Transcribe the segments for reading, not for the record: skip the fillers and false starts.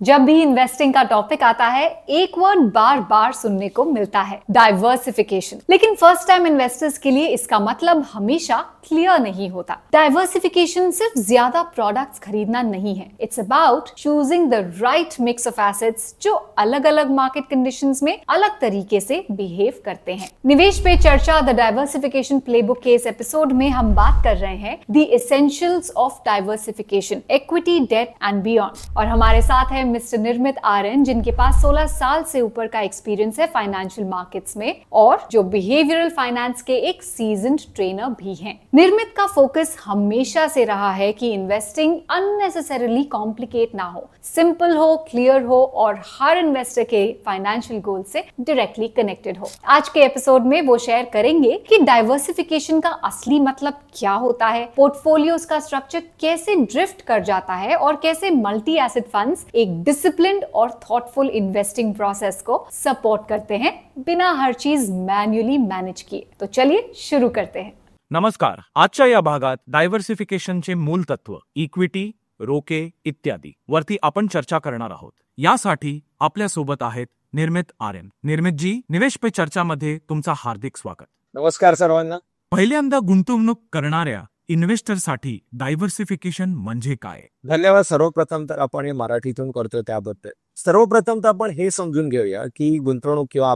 जब भी इन्वेस्टिंग का टॉपिक आता है एक वर्ड बार बार सुनने को मिलता है, डाइवर्सिफिकेशन। लेकिन फर्स्ट टाइम इन्वेस्टर्स के लिए इसका मतलब हमेशा क्लियर नहीं होता। डाइवर्सिफिकेशन सिर्फ ज्यादा प्रोडक्ट्स खरीदना नहीं है, it's about choosing the right mix of assets जो अलग अलग मार्केट कंडीशंस में अलग तरीके से बिहेव करते हैं। निवेश पे चर्चा द डाइवर्सिफिकेशन प्लेबुक के इस एपिसोड में हम बात कर रहे हैं the essentials of diversification, equity, debt and beyond. और हमारे साथ है मिस्टर निर्मित आर्यन, जिनके पास 16 साल से ऊपर का एक्सपीरियंस है फाइनेंशियल मार्केट्स में और जो बिहेवियरल फाइनेंस के एक सीजन्ड ट्रेनर भी हैं। निर्मित का फोकस हमेशा से रहा है कि इन्वेस्टिंग अननेसेसरीली कॉम्प्लिकेट ना हो, सिंपल हो, क्लियर हो और हर इन्वेस्टर के फाइनेंशियल गोल से डायरेक्टली कनेक्टेड हो। आज के एपिसोड में वो शेयर करेंगे कि डाइवर्सिफिकेशन का असली मतलब क्या होता है, पोर्टफोलियोज का स्ट्रक्चर कैसे ड्रिफ्ट कर जाता है और कैसे मल्टी एसेट फंड्स एक डिसिप्लिन्ड और थॉटफुल इन्वेस्टिंग प्रोसेस को सपोर्ट करते हैं बिना हर चीज मैन्युअली मैनेज किए। तो चलिए शुरू करते हैं। नमस्कार. आजच्या या भागात डायव्हर्सिफिकेशनचे मूल तत्व, इक्विटी, रोके इत्यादी वरती आपण चर्चा करणार आहोत. यासाठी आपल्या सोबत आहेत निर्मित आर्यन. निर्मित जी, निवेश पे चर्चा मध्ये तुमचा हार्दिक स्वागत. नमस्कार सर्वांना. पहिल्यांदा गुंतवणूक करणाऱ्या इन्व्हेस्टरसाठी डायव्हर्सिफिकेशन म्हणजे काय? धन्यवाद. सर्वप्रथम तर आपण हे मराठीतून करतोय त्याबद्दल. सर्वप्रथम तर आपण हे समजून घेऊया की गुंतवणूक किंवा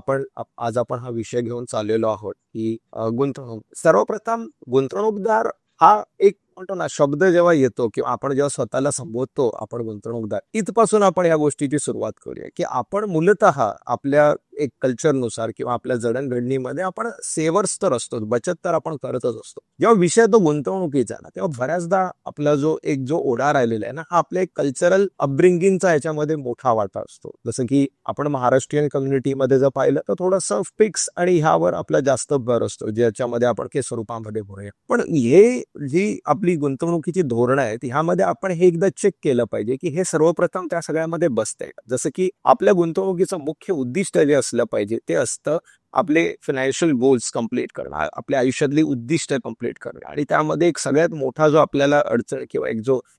आज आपण हा विषय घेऊन चाललेलो आहोत की गुंतवणूक. सर्वप्रथम गुंतवणूकदार हा एक म्हणतो ना शब्द जेव्हा येतो किंवा आपण जेव्हा स्वतःला संबोधतो आपण गुंतवणूकदार, इथपासून आपण या गोष्टीची सुरुवात करूया की आपण मूलतः आपल्या एक कल्चरनुसार किंवा आपल्या जडणघडणीमध्ये आपण सेवर्स तर असतो, बचत तर आपण करतच असतो. जेव्हा विषय तो गुंतवणुकीचा ना तेव्हा बऱ्याचदा आपला जो ओढा राहिलेला आहे ना हा आपल्या एक कल्चरल अपब्रिंगिंगचा ह्याच्यामध्ये मोठा वाटा असतो. जसं की आपण महाराष्ट्रीयन कम्युनिटीमध्ये जर पाहिलं तर थोडंसं फिक्स आणि ह्यावर आपला जास्त भर असतो, ज्याच्यामध्ये आपण के स्वरूपामध्ये बोलूया. पण हे जी आपली गुंतवणुकीची धोरणं आहेत ह्यामध्ये आपण हे एकदा चेक केलं पाहिजे की हे सर्वप्रथम त्या सगळ्यामध्ये बसतंय. जसं की आपल्या गुंतवणुकीचं मुख्य उद्दिष्ट जे असलं पाहिजे ते असतं आपले फायनान्शियल गोल्स कंप्लीट करणं, आपल्या आयुष्यातली उद्दिष्ट कंप्लीट करणं. आणि त्यामध्ये एक सगळ्यात मोठा जो आपल्याला अडचण किंवा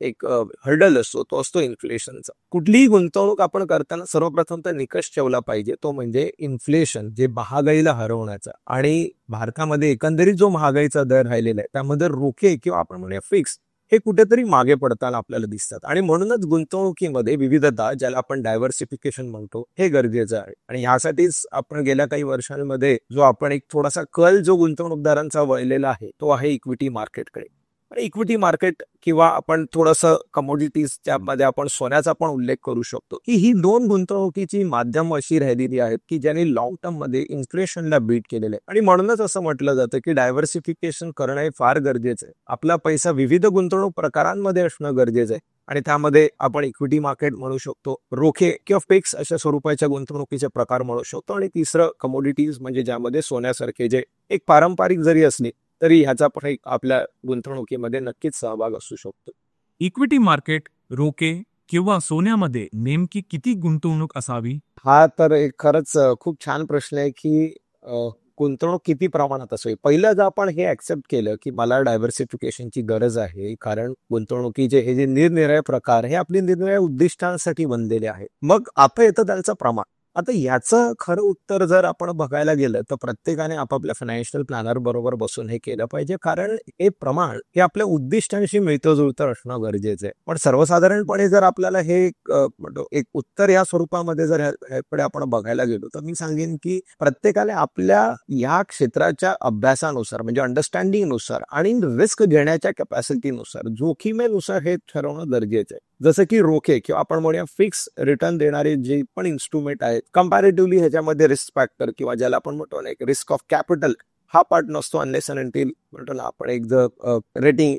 एक हर्डल असतो तो असतो इन्फ्लेशनचा. कुठलीही गुंतवणूक आपण करताना सर्वप्रथम तर निकष ठेवला पाहिजे तो म्हणजे इन्फ्लेशन, जे महागाईला हरवण्याचा. आणि भारतामध्ये एकंदरीत जो महागाईचा दर राहिलेला आहे त्यामध्ये रोखे किंवा आपण म्हणूया फिक्स हे कुठेतरी मागे पडताना आपल्याला दिसतात. आणि म्हणूनच गुंतवणुकीमध्ये विविधता, ज्याला आपण डायव्हर्सिफिकेशन म्हणतो, हे गरजेचं आहे. आणि ह्यासाठीच आपण गेल्या काही वर्षांमध्ये जो आपण एक थोडासा कल जो गुंतवणूकदारांचा वळलेला आहे तो आहे इक्विटी मार्केटकडे. आणि इक्विटी मार्केट किंवा आपण थोडंसं कमोडिटीज त्यामध्ये आपण सोन्याचा पण उल्लेख करू शकतो की ही दोन गुंतवणुकीची माध्यम अशी राहिलेली आहेत की ज्यांनी लॉंग टर्म मध्ये इन्फ्लेशनला बीट केलेलं आहे. आणि म्हणूनच असं म्हटलं जातं की डायव्हर्सिफिकेशन करणं हे फार गरजेचं आहे. आपला पैसा विविध गुंतवणूक प्रकारांमध्ये असणं गरजेचं आहे. आणि त्यामध्ये आपण इक्विटी मार्केट म्हणू शकतो, रोखे किंवा फिक्स अशा स्वरूपाच्या गुंतवणुकीचे प्रकार म्हणू शकतो. आणि तिसरं कमोडिटीज, म्हणजे ज्यामध्ये सोन्यासारखे जे एक पारंपरिक जरी असली तरी ह्याचा पण एक आपल्या गुंतवणुकीमध्ये नक्कीच सहभाग असू शकतो. इक्विटी मार्केट, रोके किंवा सोन्यामध्ये नेमकी किती गुंतवणूक असावी? हा तर एक खरंच खूप छान प्रश्न आहे की गुंतवणूक किती प्रमाणात असावी. पहिलं जर आपण हे ऍक्सेप्ट केलं की मला डायव्हर्सिफिकेशनची गरज आहे, कारण गुंतवणुकीचे हे जे निरनिराळे प्रकार हे आपली निरनिराळ्या उद्दिष्टांसाठी बनलेले आहेत, मग आता येतं त्यांचं प्रमाण. आता याचं खरं उत्तर जर आपण बघायला गेलं तर प्रत्येकाने आपापल्या फायनान्शियल प्लॅनर बरोबर बसून हे केलं पाहिजे, कारण हे प्रमाण हे आपल्या उद्दिष्टांशी मिळतं जुळतं असणं गरजेचं आहे. पण सर्वसाधारणपणे जर आपल्याला हे एक उत्तर या स्वरूपामध्ये जर ह्याकडे आपण बघायला गेलो तर मी सांगेन की प्रत्येकाने आपल्या या क्षेत्राच्या अभ्यासानुसार, म्हणजे अंडरस्टँडिंगनुसार आणि रिस्क घेण्याच्या कॅपॅसिटीनुसार, जोखीमेनुसार हे ठरवणं गरजेचं आहे. जसं की रोखे किंवा आपण म्हणूया फिक्स रिटर्न देणारे जे पण इन्स्ट्रुमेंट आहेत, कंपॅरेटिव्हली ह्याच्यामध्ये रिस्क फॅक्टर किंवा ज्याला आपण म्हणतो ना एक रिस्क ऑफ कॅपिटल हा पार्ट नसतो. अनलेस अँड अंटिल म्हणतो ना आपण एक जर रेटिंग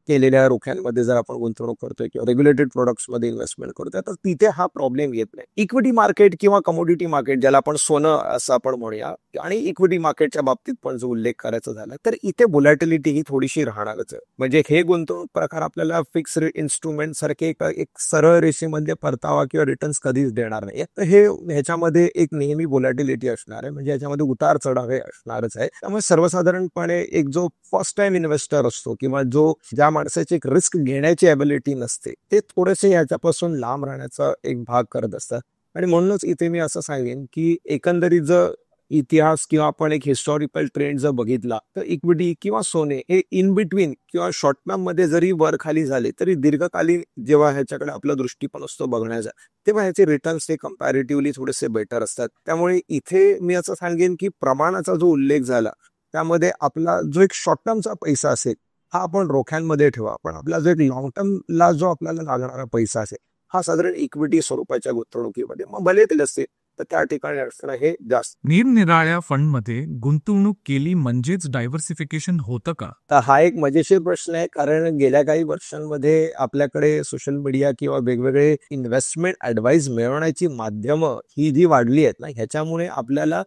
केलेल्या रोख्यांमध्ये जर आपण गुंतवणूक करतोय किंवा रेग्युलेटेड प्रोडक्ट्समध्ये इन्व्हेस्टमेंट करतोय तर तिथे हा प्रॉब्लेम येत नाही. इक्विटी मार्केट किंवा कमोडिटी मार्केट, ज्याला आपण सोनं असं आपण म्हणूया, आणि इक्विटी मार्केटच्या बाबतीत पण जो उल्लेख करायचा झाला तर इथे व्होलॅटिलिटी ही थोडीशी राहणारच आहे. म्हणजे हे गुंतवणूक प्रकार आपल्याला फिक्स इन्स्ट्रुमेंट सारखे एक सरळ रेषेमध्ये परतावा किंवा रिटर्न्स कधीच देणार नाही. तर हे ह्याच्यामध्ये एक नेहमी व्होलॅटिलिटी असणार आहे, म्हणजे याच्यामध्ये उतार चढाव हे असणारच आहे. त्यामुळे सर्वसाधारणपणे एक जो फर्स्ट टाइम इन्व्हेस्टर असतो किंवा जो ज्या माणसाची एक रिस्क घेण्याची ॲबिलिटी नसते, ते थोडेसे ह्याच्यापासून लांब राहण्याचा एक भाग करत असतात. आणि म्हणूनच इथे मी असं सांगेन की एकंदरीत जर इतिहास किंवा आपण एक हिस्टॉरिकल ट्रेंड जर बघितला तर इक्विटी किंवा सोने हे इन बिटवीन किंवा शॉर्ट टर्म मध्ये जरी वर खाली झाले तरी दीर्घकालीन जेव्हा ह्याच्याकडे आपला दृष्टिकोन असतो बघण्याचा, तेव्हा ह्याचे रिटर्न्स हे कम्पॅरेटिव्हली थोडेसे बेटर असतात. त्यामुळे इथे मी असं सांगेन की प्रमाणाचा जो उल्लेख झाला त्यामध्ये आपला जो एक शॉर्ट टर्मचा पैसा असेल हा आपण रोख्यांमध्ये ठेवा, पण आपला जो एक लॉंग टर्मला जो आपल्याला लागणारा पैसा असेल हा साधारण इक्विटी स्वरूपाच्या गुंतवणुकीमध्ये मग भले ते असते तर त्या ठिकाणी असणं हे जास्त. निरनिराळ्या फंडमध्ये गुंतवणूक केली म्हणजेच डायव्हर्सिफिकेशन होतं का? तर हा एक मजेशीर प्रश्न आहे, कारण गेल्या काही वर्षांमध्ये आपल्याकडे सोशल मीडिया किंवा वेगवेगळे इन्व्हेस्टमेंट ऍडवाइस मिळवण्याची माध्यमं ही जी वाढली आहेत ना, ह्याच्यामुळे आपल्याला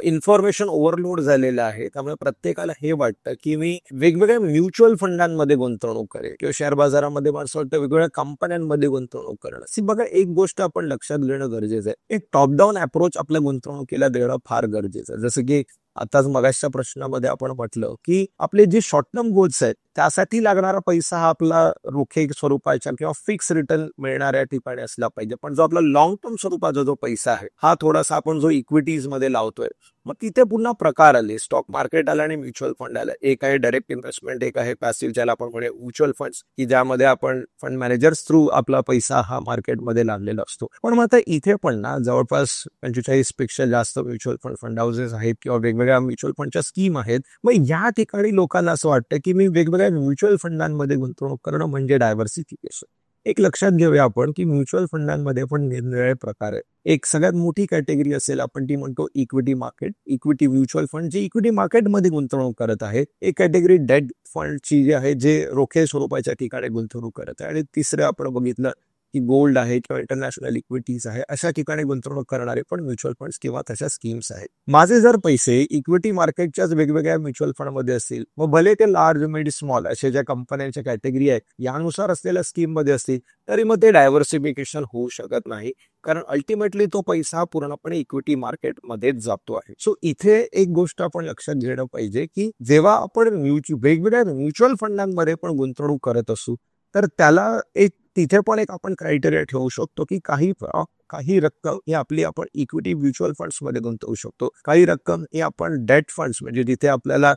इन्फॉर्मेशन ओव्हरलोड झालेलं आहे. त्यामुळे प्रत्येकाला हे वाटतं की मी वेगवेगळ्या म्युच्युअल फंडांमध्ये गुंतवणूक करेल किंवा शेअर बाजारामध्ये माणसं वाटतं वेगवेगळ्या कंपन्यांमध्ये गुंतवणूक करणं. सी बघा, एक गोष्ट आपण लक्षात घेणं गरजेचं आहे, एक टॉप डाऊन अप्रोच आपल्या गुंतवणुकीला देणं फार गरजेचं आहे. जसं की आताच मगाच्या प्रश्नामध्ये आपण म्हटलं की आपले जे शॉर्ट टर्म गोल्स आहेत त्यासाठी लागणारा पैसा हा आपला रोखे स्वरूपाच्या किंवा फिक्स रिटर्न मिळणाऱ्या ठिकाणी असला पाहिजे. पण जो आपला लॉंग टर्म स्वरूपाचा जो पैसा आहे हा थोडासा आपण जो इक्विटीज मध्ये लावतोय, मग तिथे पुन्हा प्रकार आले, स्टॉक मार्केट आलं आणि म्युच्युअल फंड आलं. एक आहे डायरेक्ट इन्व्हेस्टमेंट, एक आहे पॅसिव्ह ज्याला आपण म्हणूया म्युच्युअल फंड्स, की ज्यामध्ये आपण फंड मॅनेजर्स थ्रू आपला पैसा हा मार्केटमध्ये लागलेला असतो. पण मग आता इथे पण ना जवळपास 45 पेक्षा जास्त म्युच्युअल फंड हाऊसेस आहेत किंवा वेगवेगळ्या म्युच्युअल फंडच्या स्कीम आहेत. मग या ठिकाणी लोकांना असं वाटतं की मी वेगवेगळ्या म्युच्युअल फंडांमध्ये गुंतवणूक करणं म्हणजे डायव्हर्सिफिकेशन. एक लक्षात घेऊया आपण की म्युच्युअल फंडांमध्ये पण निरनिराळे प्रकार आहेत. एक सगळ्यात मोठी कॅटेगरी असेल आपण ती म्हणतो equity market, equity mutual fund जे इक्विटी मार्केटमध्ये गुंतवणूक करत आहे. एक कॅटेगरी डेट फंडची जी आहे जे रोखे स्वरूपाच्या ठिकाणी गुंतवणूक करत आहे. आणि तिसरं आपण बघितलं की गोल्ड आहे किंवा इंटरनॅशनल इक्विटीज आहे, अशा ठिकाणी गुंतवणूक करणारे पण म्युच्युअल फंड्स किंवा तशा स्कीम्स आहेत. माझे जर पैसे इक्विटी मार्केटच्याच वेगवेगळ्या म्युच्युअल फंडमध्ये असतील, मग भले ते लार्ज मिड स्मॉल असे ज्या कंपन्यांच्या कॅटेगरी आहेत यानुसार असलेल्या स्कीम मध्ये असतील, तरी मग ते डायव्हर्सिफिकेशन होऊ शकत नाही, कारण अल्टिमेटली तो पैसा पूर्णपणे इक्विटी मार्केटमध्येच जातो आहे. सो इथे एक गोष्ट आपण लक्षात घेणं पाहिजे की जेव्हा आपण वेगवेगळ्या म्युच्युअल फंडांमध्ये पण गुंतवणूक करत असू तर त्याला एक तिथे पण एक आपण क्रायटेरिया ठेवू शकतो की काही रक्कम ही आपली आपण इक्विटी म्युच्युअल फंड्स मध्ये गुंतवू शकतो, काही रक्कम ही आपण डेट फंड्स म्हणजे जिथे आपल्याला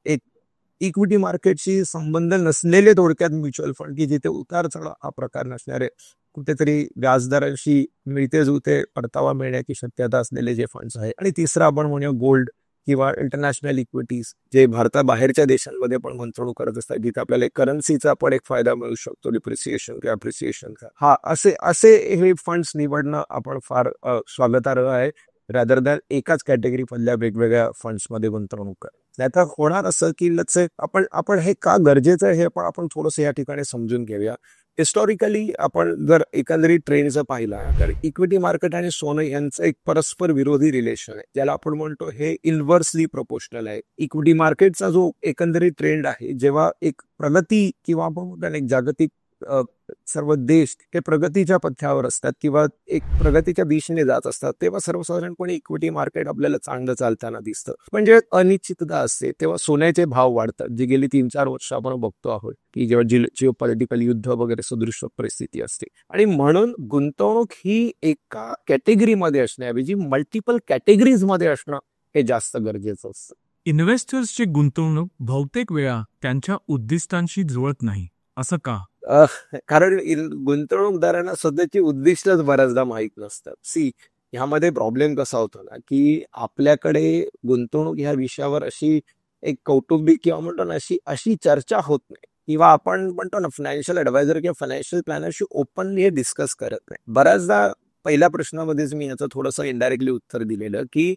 एक इक्विटी मार्केटशी संबंध नसलेले थोडक्यात म्युच्युअल फंड की जिथे उतार चढ हा प्रकार नसणारे कुठेतरी व्याजदरांशी मिळते जुळते परतावा मिळण्याची शक्यता असलेले जे फंड्स आहेत. आणि तिसरं आपण म्हणूया गोल्ड किंवा इंटरनॅशनल इक्विटीज जे भारताबाहेरच्या देशांमध्ये पण गुंतवणूक करत असतात, जिथे आपल्याला करन्सीचा पण एक फायदा मिळू शकतो, डिप्रिसिएशन किंवा अप्रिसिएशनचा. हा असे हे फंड्स निवडणं आपण फार स्वागतार्ह आहे, रादर दॅन एकाच कॅटेगरी मधल्या वेगवेगळ्या फंड्समध्ये गुंतवणूक करा. नाहीतर होणार असं की आपण हे का गरजेचं आहे हे पण आपण थोडंसं या ठिकाणी समजून घेऊया. हिस्टॉरिकली आपण जर एकंदरीत ट्रेंड जर पाहिला तर इक्विटी मार्केट आणि सोनं यांचं एक परस्पर विरोधी रिलेशन आहे, ज्याला आपण म्हणतो हे इन्व्हर्सली प्रोपोर्शनल आहे. इक्विटी मार्केटचा जो एकंदरीत ट्रेंड आहे, जेव्हा एक प्रगती किंवा आपण म्हणतो एक जागतिक सर्व देश हे प्रगतीच्या पथ्यावर असतात किंवा एक प्रगतीच्या दिशेने जात असतात, तेव्हा सर्वसाधारणपणे इक्विटी मार्केट आपल्याला चांगलं चालताना दिसतं. म्हणजे अनिश्चितता असते तेव्हा सोन्याचे भाव वाढतात, जी गेली 3-4 वर्ष आपण बघतो आहोत की जेव्हा जिओ पॉलिटिकल युद्ध वगैरे सदृश परिस्थिती असते. आणि म्हणून गुंतवणूक ही एका कॅटेगरीमध्ये असण्याऐवजी मल्टिपल कॅटेगरीज मध्ये असणं हे जास्त गरजेचं असतं. इन्व्हेस्टर्सची गुंतवणूक बहुतेक वेळा त्यांच्या उद्दिष्टांशी जुळत नाही, असं का? कारण गुंतवणूकदारांना स्वतःची उद्दिष्टच बऱ्याचदा माहीत नसतात. ह्यामध्ये प्रॉब्लेम कसा होतो ना की आपल्याकडे गुंतवणूक ह्या विषयावर अशी एक कौटुंबिक किंवा म्हणतो ना अशी चर्चा होत नाही, किंवा आपण म्हणतो ना फायनान्शियल ऍडवायझर किंवा फायनान्शियल प्लॅनरशी ओपनली हे डिस्कस करत नाही. बऱ्याचदा पहिल्या प्रश्नामध्येच मी याचं थोडंसं इनडायरेक्टली उत्तर दिलेलं की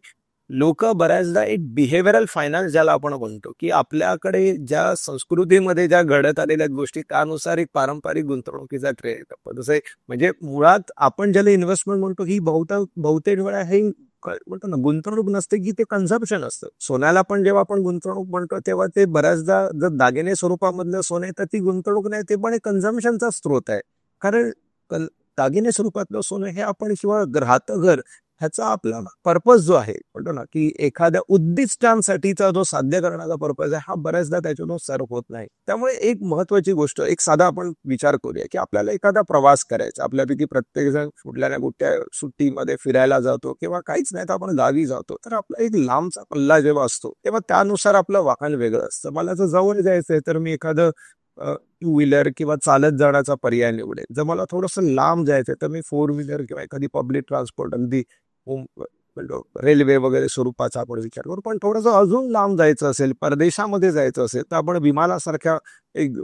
लोक बऱ्याचदा एक बिहेव्हिअरल फायनान्स ज्याला आपण म्हणतो की आपल्याकडे ज्या संस्कृतीमध्ये ज्या घडत आलेल्या गोष्टी त्यानुसार एक पारंपरिक गुंतवणुकीचा ट्रेंड जसं म्हणजे मुळात आपण ज्याला इन्व्हेस्टमेंट म्हणतो ही बहुतेक वेळा हे म्हणतो ना गुंतवणूक नसते की ते कन्झम्पशन असतं. सोन्याला पण जेव्हा आपण गुंतवणूक म्हणतो तेव्हा ते बऱ्याचदा जर दागिने स्वरूपामधलं सोने तर ती गुंतवणूक नाही, ते पण एक कन्झम्पशनचा स्रोत आहे. कारण दागिने स्वरूपातलं सोनं हे आपण शिवाय राहतं घर ह्याचा आपला पर्पज जो आहे म्हणतो ना की एखाद्या उद्दिष्टांसाठीचा जो साध्य करण्याचा पर्पज आहे हा बऱ्याचदा त्याच्यातून सर्व होत नाही. त्यामुळे एक महत्वाची गोष्ट, एक साधा आपण विचार करूया की आपल्याला एखादा प्रवास करायचा, आपल्यापैकी प्रत्येक जण कुठल्या ना कुठल्या सुट्टीमध्ये फिरायला जातो किंवा काहीच नाही तर आपण गावी जातो. तर आपला एक लांबचा पल्ला जेव्हा असतो तेव्हा त्यानुसार आपलं वाहन वेगळं असतं. मला जर जवळ जायचंय तर मी एखादं टू व्हीलर किंवा चालत जाण्याचा पर्याय निवडेल. जर मला थोडंसं लांब जायचंय तर मी फोर व्हीलर किंवा एखादी पब्लिक ट्रान्सपोर्ट, अगदी रेल्वे वगैरे स्वरूपाचा आपण विचार करू. पण थोडंसं अजून लांब जायचं असेल, परदेशामध्ये जायचं असेल तर आपण विमानासारख्या एक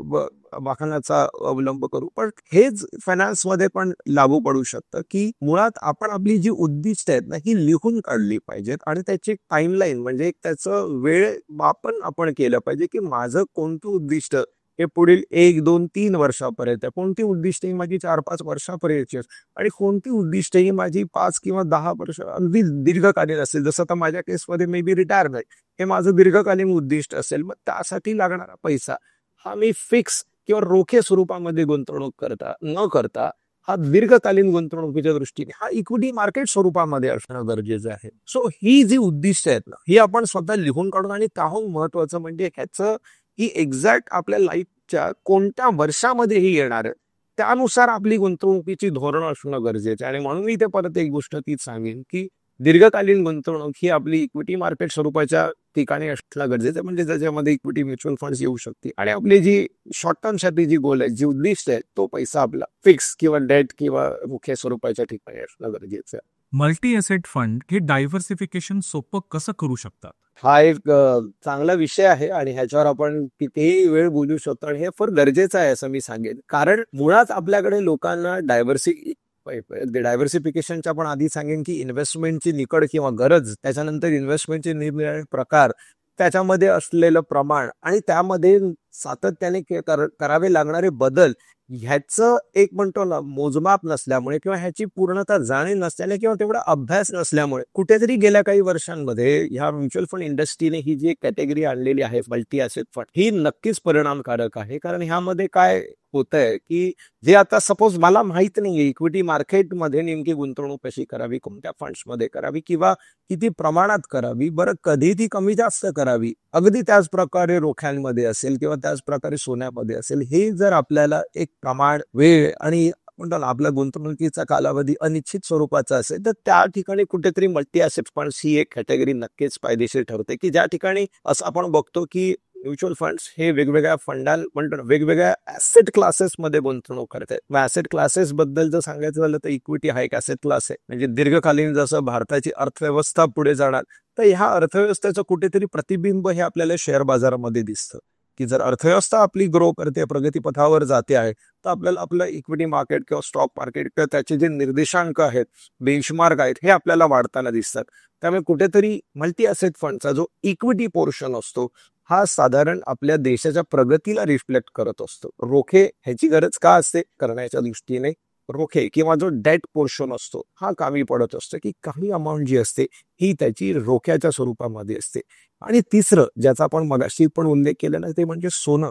वाहनाचा अवलंब करू. पण हेच फायनान्समध्ये पण लागू पडू शकतं की मुळात आपण आपली जी उद्दिष्ट आहेत ना ही लिहून काढली पाहिजेत आणि त्याची टाइमलाईन म्हणजे त्याचं वेळ मापन आपण केलं पाहिजे की माझं कोणतं उद्दिष्ट हे पुढील 1, 2, 3 वर्षापर्यंत, कोणती उद्दिष्ट ही माझी 4-5 वर्षापर्यंतची आणि कोणती उद्दिष्ट ही माझी 5 किंवा 10 वर्ष अगदी दीर्घकालीन असेल. जसं आता माझ्या केसमध्ये मे बी रिटायरमेंट हे माझं दीर्घकालीन उद्दिष्ट असेल. मग त्यासाठी लागणारा पैसा हा मी फिक्स किंवा रोखे स्वरूपामध्ये गुंतवणूक न करता हा दीर्घकालीन गुंतवणुकीच्या दृष्टीने हा इक्विटी मार्केट स्वरूपामध्ये असणं गरजेचं आहे. सो ही जी उद्दिष्ट आहेत ना ही आपण स्वतः लिहून काढून, आणि त्याहून महत्वाचं म्हणजे ह्याचं ही एक्झॅक्ट आपल्या लाईफच्या कोणत्या वर्षामध्ये ही येणार आहे त्यानुसार आपली गुंतवणुकीची धोरणं असणं गरजेचं आहे. आणि म्हणून मी ते परत एक गोष्ट तीच सांगेन की दीर्घकालीन गुंतवणूक ही आपली इक्विटी मार्केट स्वरूपाच्या ठिकाणी असणं गरजेचं आहे, म्हणजे ज्याच्यामध्ये इक्विटी म्युच्युअल फंड्स येऊ शकते. आणि आपली जी शॉर्ट टर्म साठी जी गोल आहे, जी उद्दिष्ट आहे, तो पैसा आपला फिक्स किंवा डेट किंवा मुख्य स्वरूपाच्या ठिकाणी असणं गरजेचं आहे. मल्टी एसेट फंड हे डायव्हर्सिफिकेशन सोपं कसं करू शकतात? हा एक चांगला विषय आहे आणि ह्याच्यावर आपण कितीही वेळ बोलू शकतो आणि हे फार गरजेचं आहे असं मी सांगेन. कारण मुळात आपल्याकडे लोकांना डायव्हर्सिफिकेशनच्या पण आधी सांगेन की इन्व्हेस्टमेंटची निकड किंवा गरज, त्याच्यानंतर इन्व्हेस्टमेंटचे निरनिराळे प्रकार, त्याच्यामध्ये असलेलं प्रमाण आणि त्यामध्ये सातत्याने करावे लागणारे बदल ह्याचं एक म्हणतो ना मोजमाप नसल्यामुळे किंवा ह्याची पूर्णतः जाणीव नसल्याने किंवा तेवढा अभ्यास नसल्यामुळे कुठेतरी गेल्या काही वर्षांमध्ये ह्या म्युच्युअल फंड इंडस्ट्रीने ही जी कॅटेगरी आणलेली आहे मल्टी ॲसेट फंड ही नक्कीच परिणामकारक आहे. कारण ह्यामध्ये काय होतंय की जे आता सपोज मला माहित नाहीये इक्विटी मार्केटमध्ये नेमकी गुंतवणूक कशी करावी, कोणत्या फंड्समध्ये करावी किंवा किती प्रमाणात करावी, बरं कधी ती कमी जास्त करावी, अगदी त्याच प्रकारे रोख्यांमध्ये असेल किंवा त्याच प्रकारे सोन्यामध्ये असेल, हे जर आपल्याला एक प्रमाण, वेळ आणि म्हणतो ना आपला गुंतवणुकीचा कालावधी अनिश्चित स्वरूपाचा असेल तर त्या ठिकाणी कुठेतरी मल्टी ॲसेट फंड्स ही एक कॅटेगरी नक्कीच फायदेशीर ठरते. की ज्या ठिकाणी असं आपण बघतो की म्युच्युअल फंड्स हे वेगवेगळ्या म्हणतो ना वेगवेगळ्या ऍसेट क्लासेसमध्ये गुंतवणूक करतात. मग ऍसेट क्लासेस बद्दल जर सांगायचं झालं तर इक्विटी हा एक ऍसेट क्लास आहे. म्हणजे दीर्घकालीन जसं भारताची अर्थव्यवस्था पुढे जाणार तर ह्या अर्थव्यवस्थेचं कुठेतरी प्रतिबिंब हे आपल्याला शेअर बाजारामध्ये दिसतं. की जर अर्थव्यवस्था आपली ग्रो करते, प्रगतीपथावर जाते आहे, तर आपल्याला आपलं इक्विटी मार्केट किंवा स्टॉक मार्केट किंवा त्याचे जे निर्देशांक आहेत, बेंचमार्क आहेत, हे आपल्याला वाढताना दिसतात. त्यामुळे कुठेतरी मल्टी ॲसेट फंडचा जो इक्विटी पोर्शन असतो हा साधारण आपल्या देशाच्या प्रगतीला रिफ्लेक्ट करत असतो. रोखे ह्याची गरज का असते करण्याच्या दृष्टीने, रोखे किंवा जो डेट पोर्शन असतो हा कामी पडत असतो की काही अमाऊंट जी असते ही त्याची रोख्याच्या स्वरूपामध्ये असते. आणि तिसरं ज्याचा आपण मगाशी पण उल्लेख केला ना ते म्हणजे सोनं,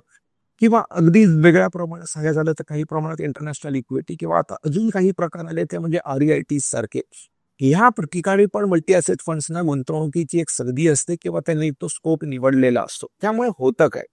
किंवा अगदी वेगळ्या प्रमाणात सांगायचं झालं तर काही प्रमाणात इंटरनॅशनल इक्विटी किंवा आता अजून काही प्रकार आले ते म्हणजे REITs सारखे. ह्या ठिकाणी पण मल्टी ॲसेट फंड्सना गुंतवणुकीची एक संधी असते किंवा त्यांनी तो स्कोप निवडलेला असतो. त्यामुळे होतं काय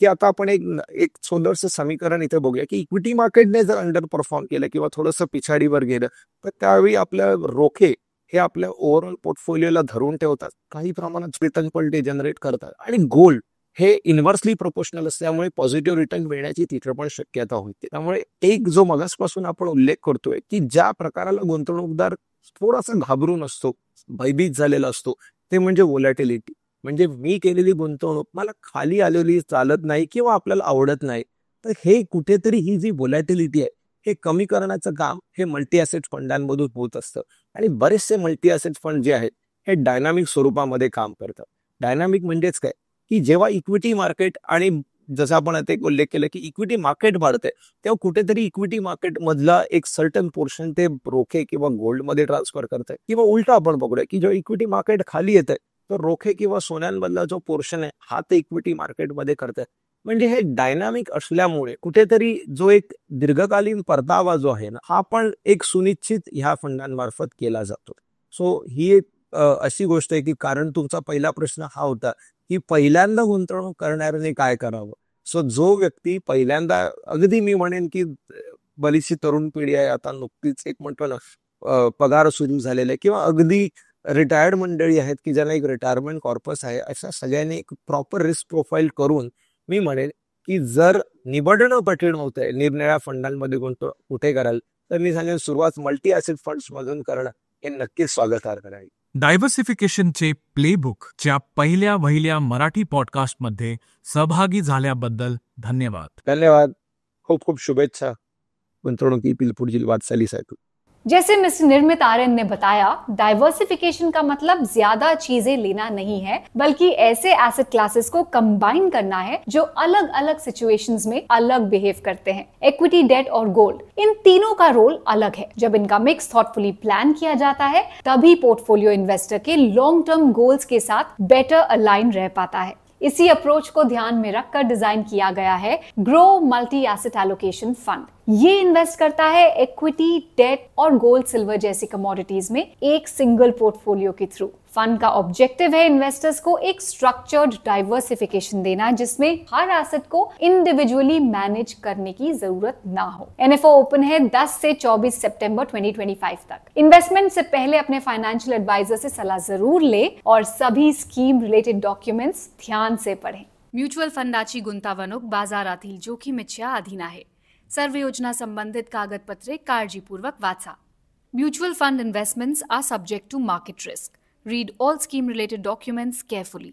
की आता आपण एक सुंदरसं समीकरण इथे बघूया की इक्विटी मार्केटने जर अंडर परफॉर्म केलं किंवा थोडंसं पिछाडीवर गेलं तर त्यावेळी आपल्या रोखे हे आपल्या ओव्हरऑल पोर्टफोलिओला धरून ठेवतात, काही प्रमाणात रिटर्न पण ते जनरेट करतात. आणि गोल्ड हे इन्व्हर्सली प्रोपोर्शनल असल्यामुळे पॉझिटिव्ह रिटर्न मिळण्याची तिथे पण शक्यता होते. त्यामुळे एक जो मगासपासून आपण उल्लेख करतोय की ज्या प्रकाराला गुंतवणूकदार थोडासा घाबरून असतो, भयभीत झालेला असतो, ते म्हणजे व्होलॅटिलिटी. म्हणजे मी केलेली गुंतवणूक मला खाली आलेली चालत नाही किंवा आपल्याला आवडत नाही, तर हे कुठेतरी ही जी व्होलॅटिलिटी आहे हे कमी करण्याचं काम हे मल्टी ॲसेट फंडांमधून होत असतं. आणि बरेचसे मल्टी ॲसेट फंड जे आहेत हे डायनामिक स्वरूपामध्ये काम करतात. डायनामिक म्हणजेच काय की जेव्हा इक्विटी मार्केट आणि जसं आपण आता एक उल्लेख केला की इक्विटी मार्केट वाढते तेव्हा कुठेतरी इक्विटी मार्केट मधला एक सर्टन पोर्शन ते रोखे किंवा गोल्डमध्ये ट्रान्सफर करताय, किंवा उलटा आपण बघूया की जेव्हा इक्विटी मार्केट खाली येत आहे तर रोखे किंवा सोन्यांमधला जो पोर्शन आहे हा ते इक्विटी मार्केटमध्ये करताय. म्हणजे हे डायनामिक असल्यामुळे कुठेतरी जो एक दीर्घकालीन परतावा जो आहे ना हा पण एक सुनिश्चित ह्या फंडांमार्फत केला जातो. सो ही एक अशी गोष्ट आहे की, कारण तुमचा पहिला प्रश्न हा होता की पहिल्यांदा गुंतवणूक करणाऱ्याने काय करावं. सो जो व्यक्ती पहिल्यांदा, अगदी मी म्हणेन की बरीचशी तरुण पिढी आहे आता, नुकतीच एक म्हणतो ना पगार सुरू झालेला आहे, किंवा अगदी रिटायर्ड मंडळी आहेत की ज्यांना एक रिटायरमेंट कॉर्पस आहे, अशा सगळ्यांनी एक प्रॉपर रिस्क प्रोफाईल करून मी म्हणेन की जर निवडणं कठीण होतंय निरनिळ्या फंडांमध्ये गुंतवणूक कुठे कराल, तर मी सांगेन सुरुवात मल्टी ॲसेट फंड्स मधून करणं हे नक्कीच स्वागतार्ह आहे. डायव्हर्सिफिकेशनचे प्लेबुकच्या पहिल्या वहिल्या मराठी पॉडकास्टमध्ये सहभागी झाल्याबद्दल धन्यवाद. धन्यवाद. खूप खूप शुभेच्छा गुंतवणुकीतील पुढील वाटचालीसाठी. जैसे मिस्टर निर्मित आर्यन ने बताया, डाइवर्सिफिकेशन का मतलब ज्यादा चीजें लेना नहीं है, बल्कि ऐसे एसेट क्लासेस को कंबाइन करना है जो अलग अलग सिचुएशंस में अलग बिहेव करते हैं. इक्विटी, डेट और गोल्ड, इन तीनों का रोल अलग है. जब इनका मिक्स थॉटफुली प्लान किया जाता है, तभी पोर्टफोलियो इन्वेस्टर के लॉन्ग टर्म गोल्स के साथ बेटर अलाइन रह पाता है. इसी अप्रोच को ध्यान में रखकर डिजाइन किया गया है grow multi asset allocation fund. ये इन्वेस्ट करता है इक्विटी, डेट और गोल्ड सिल्वर जैसी कमोडिटीज में एक सिंगल पोर्टफोलियो के थ्रू. फंड का ऑब्जेक्टिव है इन्वेस्टर्स को एक स्ट्रक्चर्ड डाइवर्सिफिकेशन देना, जिसमें हर एसेट को इंडिविजुअली मैनेज करने की जरूरत ना हो. एनएफओ ओपन है 10 से 24 सितंबर 2025 तक. इन्वेस्टमेंट से पहले अपने फाइनेंशियल एडवाइजर से सलाह जरूर ले और सभी स्कीम रिलेटेड डॉक्युमेंट्स ध्यान से पढ़ें. म्युच्युअल फंडाची गुंतवणूक बाजारातील जोखमीच्या अधीन आहे. सर्व योजना संबंधित कागदपत्रे काळजीपूर्वक वाचा. Mutual fund investments are subject to market risk. Read all scheme related documents carefully.